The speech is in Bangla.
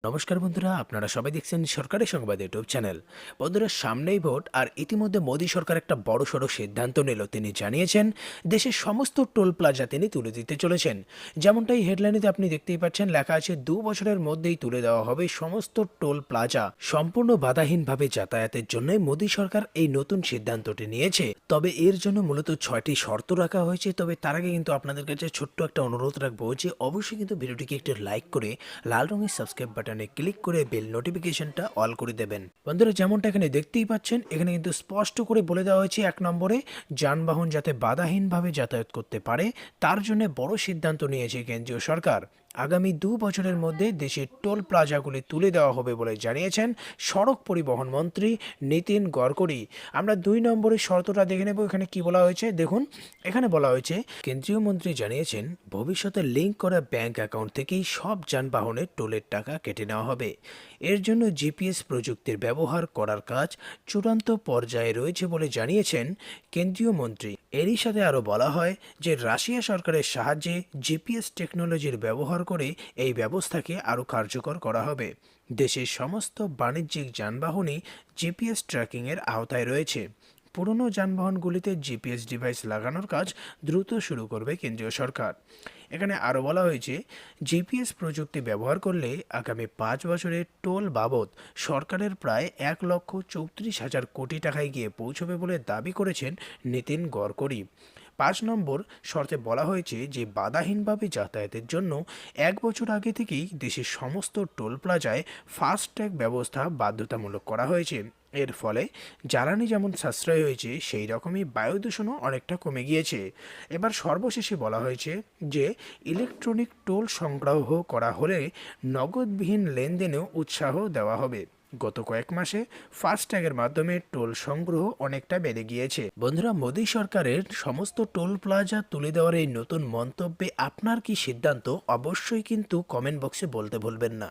নমস্কার বন্ধুরা, আপনারা সবাই দেখছেন সরকারি সংবাদ ইউটিউব চ্যানেল। বন্ধুরা, সামনেই ভোট, আর ইতিমধ্যে মোদী সরকার একটা বড়সড় সিদ্ধান্ত নিল। তিনি জানিয়েছেন দেশের সমস্ত টোল প্লাজা তিনি তুলে দিতে চলেছেন। যেমনটাই হেডলাইনেতে আপনি দেখতেই পাচ্ছেন, লেখা আছে 2 বছরের মধ্যেই তুলে দেওয়া হবে সমস্ত টোল প্লাজা সম্পূর্ণ বাধাহীনভাবে যাতায়াতের জন্য মোদী সরকার এই নতুন সিদ্ধান্তটি নিয়েছে। তবে এর জন্য মূলত 6টি শর্ত রাখা হয়েছে। তবে তার আগে কিন্তু আপনাদের কাছে ছোট্ট একটা অনুরোধ রাখবো যে অবশ্যই কিন্তু ভিডিওটিকে একটু লাইক করে লাল রঙের সাবস্ক্রাইব বাটনে ক্লিক করে বেল নোটিফিকেশনটা অল করে দেবেন। বন্ধুরা, যেমনটা এখানে দেখতেই পাচ্ছেন, এখানে কিন্তু স্পষ্ট করে বলে দেওয়া হয়েছে 1 নম্বরে যানবাহন যাতে বাধাহীনভাবে যাতায়াত করতে পারে তার জন্য বড় সিদ্ধান্ত নিয়েছে কেন্দ্রীয় সরকার। আগামী 2 বছরের মধ্যে দেশের টোল প্লাজাগুলি তুলে দেওয়া হবে বলে জানিয়েছেন সড়ক পরিবহন মন্ত্রী নীতিন গডকরি। আমরা 2 নম্বরের শর্তটা দেখে নেব। এখানে কি বলা হয়েছে দেখুন। এখানে বলা হয়েছে, কেন্দ্রীয় মন্ত্রী জানিয়েছেন ভবিষ্যতে লিঙ্ক করা ব্যাংক অ্যাকাউন্ট থেকেই সব যানবাহনের টোলের টাকা কেটে নেওয়া হবে। এর জন্য জিপিএস প্রযুক্তির ব্যবহার করার কাজ চূড়ান্ত পর্যায়ে রয়েছে বলে জানিয়েছেন কেন্দ্রীয় মন্ত্রী। এরই সাথে আরও বলা হয় যে রাশিয়া সরকারের সাহায্যে জিপিএস টেকনোলজির ব্যবহার করে এই ব্যবস্থাকে আরও কার্যকর করা হবে। দেশের সমস্ত বাণিজ্যিক যানবাহনই জিপিএস ট্র্যাকিংয়ের আওতায় রয়েছে। পুরনো যানবাহনগুলিতে জিপিএস ডিভাইস লাগানোর কাজ দ্রুত শুরু করবে কেন্দ্রীয় সরকার। এখানে আরও বলা হয়েছে, জিপিএস প্রযুক্তি ব্যবহার করলে আগামী 5 বছরে টোল বাবদ সরকারের প্রায় 1,34,000 কোটি টাকায় গিয়ে পৌঁছবে বলে দাবি করেছেন নীতিন গডকরি। 5 নম্বর শর্তে বলা হয়েছে যে বাধাহীনভাবে যাতায়াতের জন্য 1 বছর আগে থেকেই দেশের সমস্ত টোল প্লাজায় ফাস্ট্যাগ ব্যবস্থা বাধ্যতামূলক করা হয়েছে। এর ফলে জ্বালানি যেমন সাশ্রয় হয়েছে, সেই রকমই বায়ু দূষণও অনেকটা কমে গিয়েছে। এবার সর্বশেষে বলা হয়েছে যে ইলেকট্রনিক টোল সংগ্রহ করা হলে নগদবিহীন লেনদেনেও উৎসাহ দেওয়া হবে। গত কয়েক মাসে ফাস্ট্যাগের মাধ্যমে টোল সংগ্রহ অনেকটা বেড়ে গিয়েছে। বন্ধুরা, মোদী সরকারের সমস্ত টোল প্লাজা তুলে দেওয়ার এই নতুন মন্তব্যে আপনার কি সিদ্ধান্ত অবশ্যই কিন্তু কমেন্ট বক্সে বলতে ভুলবেন না।